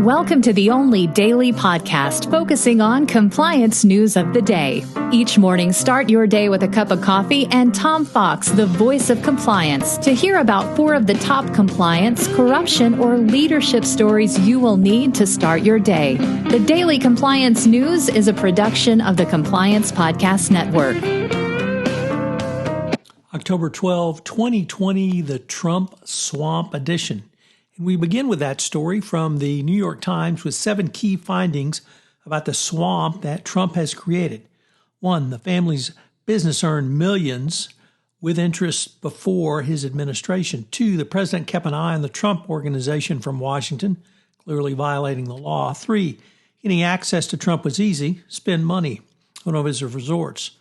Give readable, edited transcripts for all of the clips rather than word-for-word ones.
Welcome to the only daily podcast focusing on compliance news of the day. Each morning, start your day with a cup of coffee and Tom Fox, the voice of compliance, to hear about 4 of the top compliance, corruption, or leadership stories you will need to start your day. The Daily Compliance News is a production of the Compliance Podcast Network. October 12, 2020, the Trump Swamp Edition. And we begin with that story from the New York Times with 7 key findings about the swamp that Trump has created. 1, the family's business earned millions with interest before his administration. 2, the president kept an eye on the Trump Organization from Washington, clearly violating the law. 3, getting access to Trump was easy, spend money on one of his resorts.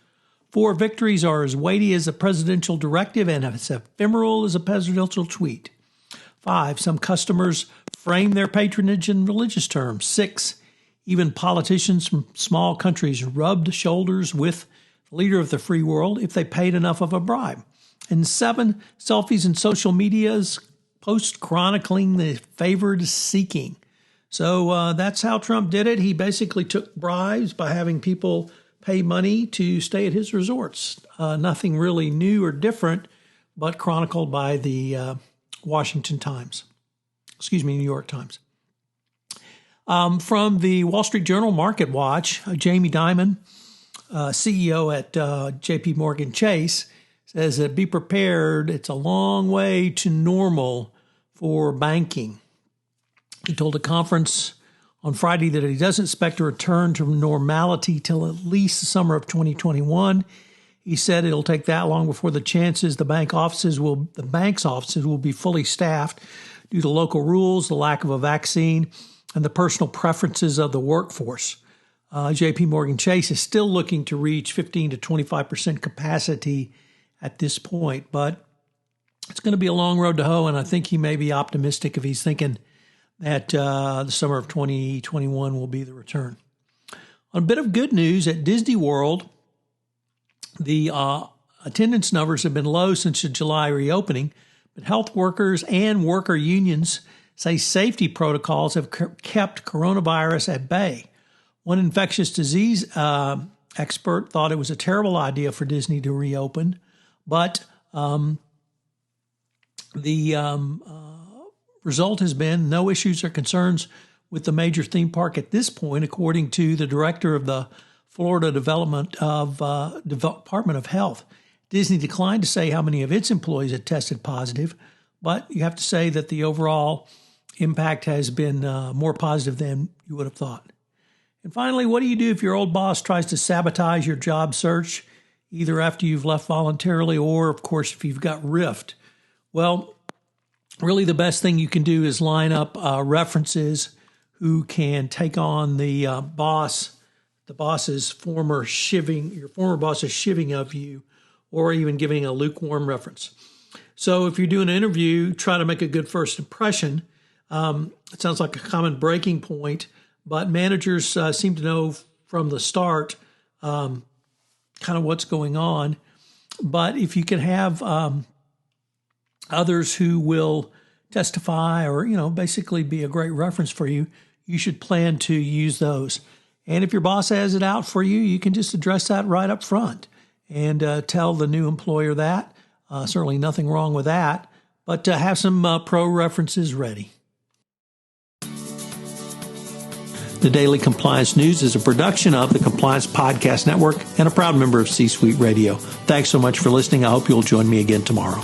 4, victories are as weighty as a presidential directive and as ephemeral as a presidential tweet. 5, some customers frame their patronage in religious terms. 6, even politicians from small countries rubbed shoulders with the leader of the free world if they paid enough of a bribe. And 7, selfies in social media's post chronicling the favored seeking. So that's how Trump did it. He basically took bribes by having people pay money to stay at his resorts. Nothing really new or different, but chronicled by the New York Times. From the Wall Street Journal Market Watch, Jamie Dimon, CEO at JP Morgan Chase, says that be prepared. It's a long way to normal for banking. He told a conference on Friday that he doesn't expect a return to normality till at least the summer of 2021. He said it'll take that long before the chances the bank's offices will be fully staffed due to local rules, the lack of a vaccine, and the personal preferences of the workforce. JP Morgan Chase is still looking to reach 15 to 25% capacity at this point, but it's going to be a long road to hoe, and I think he may be optimistic if he's thinking that the summer of 2021 will be the return. On a bit of good news, at Disney World, the attendance numbers have been low since the July reopening, but health workers and worker unions say safety protocols have kept coronavirus at bay. One infectious disease expert thought it was a terrible idea for Disney to reopen, but the result has been no issues or concerns with the major theme park at this point, according to the director of the Florida Department of Health. Disney declined to say how many of its employees had tested positive, but you have to say that the overall impact has been more positive than you would have thought. And finally, what do you do if your old boss tries to sabotage your job search, either after you've left voluntarily or, of course, if you've got rift? Well, really the best thing you can do is line up references who can take on the boss's former shivving, your former boss's shivving of you, or even giving a lukewarm reference. So if you're doing an interview, try to make a good first impression. It sounds like a common breaking point, but managers seem to know from the start kind of what's going on. But if you can have others who will testify or, basically be a great reference for you, you should plan to use those. And if your boss has it out for you, you can just address that right up front and tell the new employer that. Certainly nothing wrong with that, but have some pro references ready. The Daily Compliance News is a production of the Compliance Podcast Network and a proud member of C-Suite Radio. Thanks so much for listening. I hope you'll join me again tomorrow.